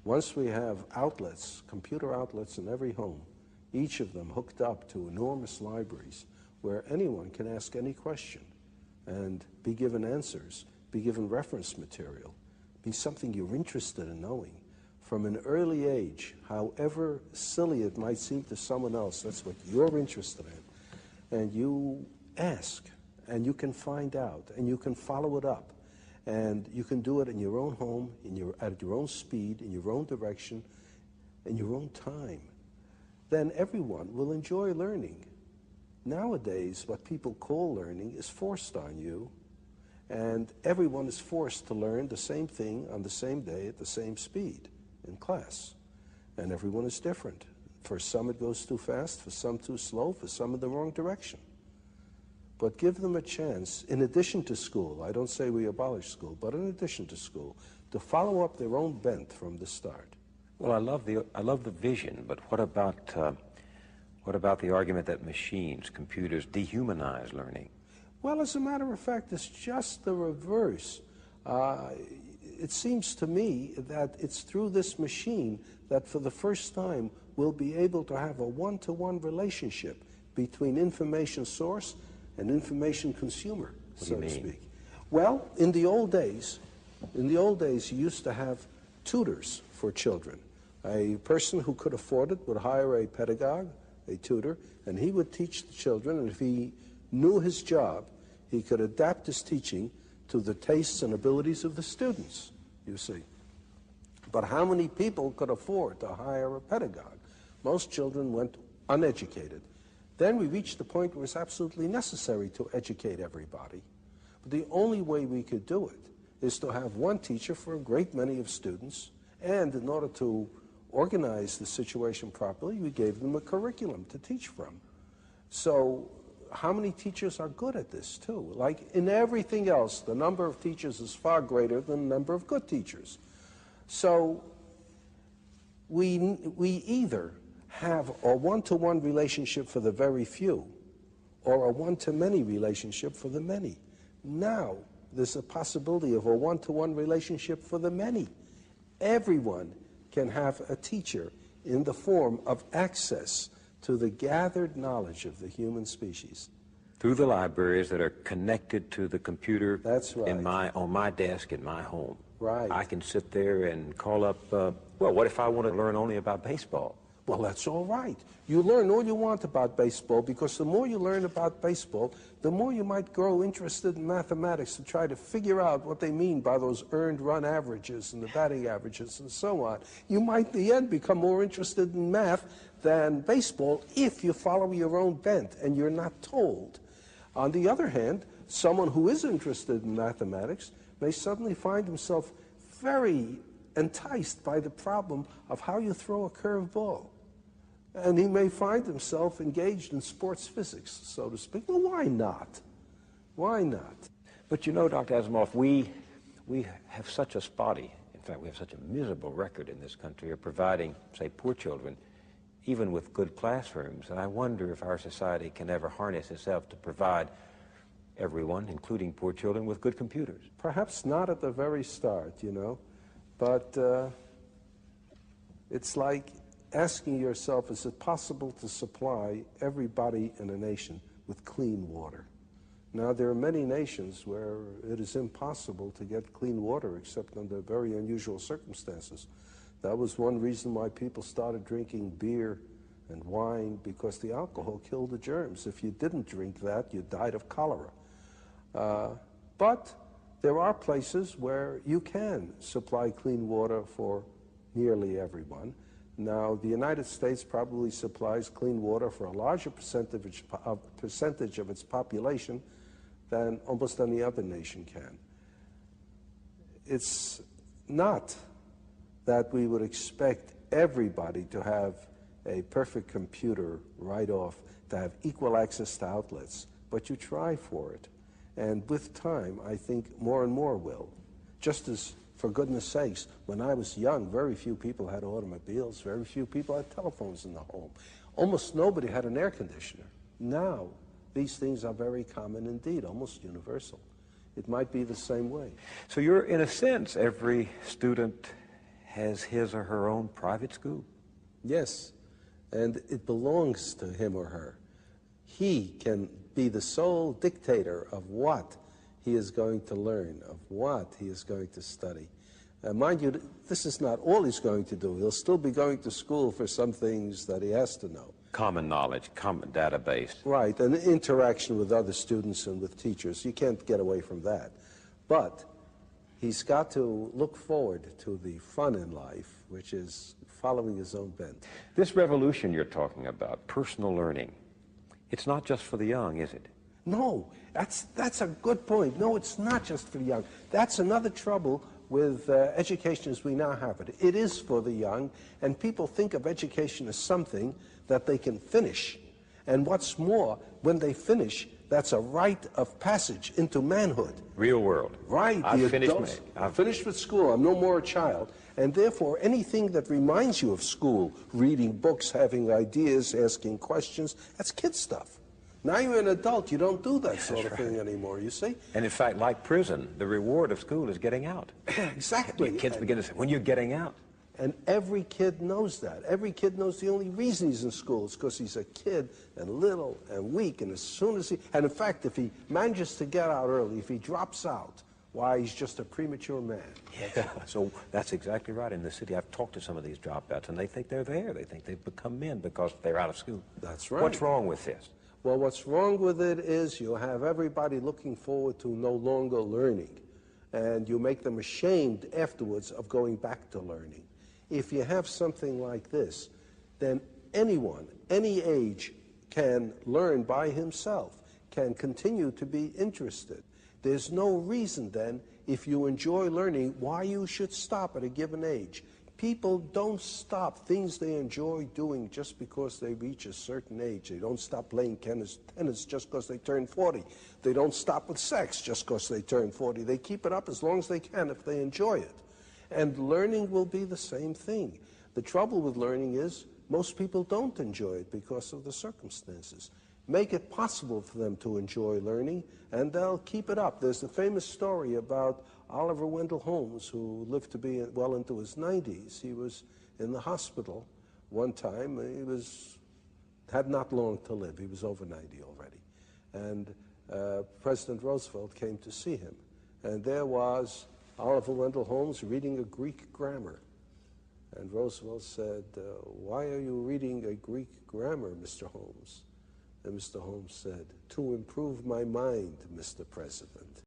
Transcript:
Once we have outlets, computer outlets in every home, each of them hooked up to enormous libraries where anyone can ask any question and be given answers, be given reference material, be something you're interested in knowing. From an early age, however silly it might seem to someone else, that's what you're interested in. And you ask, and you can find out, and you can follow it up. And you can do it in your own home, at your own speed, in your own direction, in your own time. Then everyone will enjoy learning. Nowadays, what people call learning is forced on you, and everyone is forced to learn the same thing on the same day at the same speed in class. And everyone is different. For some it goes too fast, for some too slow, for some in the wrong direction. But give them a chance, in addition to school, I don't say we abolish school, but in addition to school, to follow up their own bent from the start. Well, I love the vision, but what about the argument that machines, computers, dehumanize learning? Well, as a matter of fact, it's just the reverse. It seems to me that it's through this machine that for the first time we'll be able to have a one-to-one relationship between information source and information consumer, so to speak. Well, in the old days, you used to have tutors for children. A person who could afford it would hire a pedagogue, a tutor, and he would teach the children, and if he knew his job, he could adapt his teaching to the tastes and abilities of the students, you see. But how many people could afford to hire a pedagogue? Most children went uneducated. Then we reached the point where it's absolutely necessary to educate everybody. But the only way we could do it is to have one teacher for a great many of students, and in order to organize the situation properly, we gave them a curriculum to teach from. So how many teachers are good at this too? Like in everything else, the number of teachers is far greater than the number of good teachers. So we either have a one-to-one relationship for the very few or a one-to-many relationship for the many. Now there's a possibility of a one-to-one relationship for the many. Everyone can have a teacher in the form of access to the gathered knowledge of the human species. Through the libraries that are connected to the computer. That's right. On my desk in my home. Right. I can sit there and call up, well, what if I want to learn only about baseball? Well, that's all right. You learn all you want about baseball, because the more you learn about baseball, the more you might grow interested in mathematics to try to figure out what they mean by those earned run averages and the batting averages and so on. You might in the end become more interested in math than baseball if you follow your own bent and you're not told. On the other hand, someone who is interested in mathematics may suddenly find himself very enticed by the problem of how you throw a curved ball. And he may find himself engaged in sports physics, so to speak. Well, why not? Why not? But you know, Dr. Asimov, we have such a spotty, in fact, we have such a miserable record in this country of providing, say, poor children, even with good classrooms. And I wonder if our society can ever harness itself to provide everyone, including poor children, with good computers. Perhaps not at the very start, you know, but it's like asking yourself, is it possible to supply everybody in a nation with clean water? Now, there are many nations where it is impossible to get clean water except under very unusual circumstances. That was one reason why people started drinking beer and wine, because the alcohol killed the germs. If you didn't drink that, you died of cholera. But there are places where you can supply clean water for nearly everyone. Now, the United States probably supplies clean water for a larger percentage of its population than almost any other nation can. It's not that we would expect everybody to have a perfect computer right off, to have equal access to outlets, but you try for it. And with time, I think more and more will. Just as, for goodness sakes, when I was young, very few people had automobiles, very few people had telephones in the home. Almost nobody had an air conditioner. Now, these things are very common indeed, almost universal. It might be the same way. So you're, in a sense, every student has his or her own private school. Yes, and it belongs to him or her. He can be the sole dictator of what he is going to learn, of what he is going to study. Mind you, this is not all he's going to do. He'll still be going to school for some things that he has to know. Common knowledge, common database. Right, and interaction with other students and with teachers. You can't get away from that. But he's got to look forward to the fun in life, which is following his own bent. This revolution you're talking about, personal learning, it's not just for the young, is it? No, that's a good point. No, it's not just for the young. That's another trouble with education as we now have it. It is for the young, and people think of education as something that they can finish. And what's more, when they finish, that's a rite of passage into manhood. Real world. Right. I've finished with school. I'm no more a child. And therefore, anything that reminds you of school, reading books, having ideas, asking questions, that's kid stuff. Now you're an adult, you don't do that sort of thing anymore, you see? And in fact, like prison, the reward of school is getting out. Exactly. Kids begin to say, when you're getting out. And every kid knows that. Every kid knows the only reason he's in school is because he's a kid and little and weak. And as soon as and in fact, if he manages to get out early, if he drops out, why, he's just a premature man. Yeah, so that's exactly right. In the city, I've talked to some of these dropouts, and they think they're there. They think they've become men because they're out of school. That's right. What's wrong with this? Well, what's wrong with it is you have everybody looking forward to no longer learning, and you make them ashamed afterwards of going back to learning. If you have something like this, then anyone, any age, can learn by himself, can continue to be interested. There's no reason then, if you enjoy learning, why you should stop at a given age. People don't stop things they enjoy doing just because they reach a certain age. They don't stop playing tennis just because they turn 40. They don't stop with sex just because they turn 40. They keep it up as long as they can if they enjoy it. And learning will be the same thing. The trouble with learning is most people don't enjoy it because of the circumstances. Make it possible for them to enjoy learning, and they'll keep it up. There's the famous story about Oliver Wendell Holmes, who lived to be well into his 90s. He was in the hospital one time. He had not long to live. He was over 90 already. And President Roosevelt came to see him. And there was Oliver Wendell Holmes reading a Greek grammar. And Roosevelt said, "Why are you reading a Greek grammar, Mr. Holmes?" And Mr. Holmes said, "To improve my mind, Mr. President."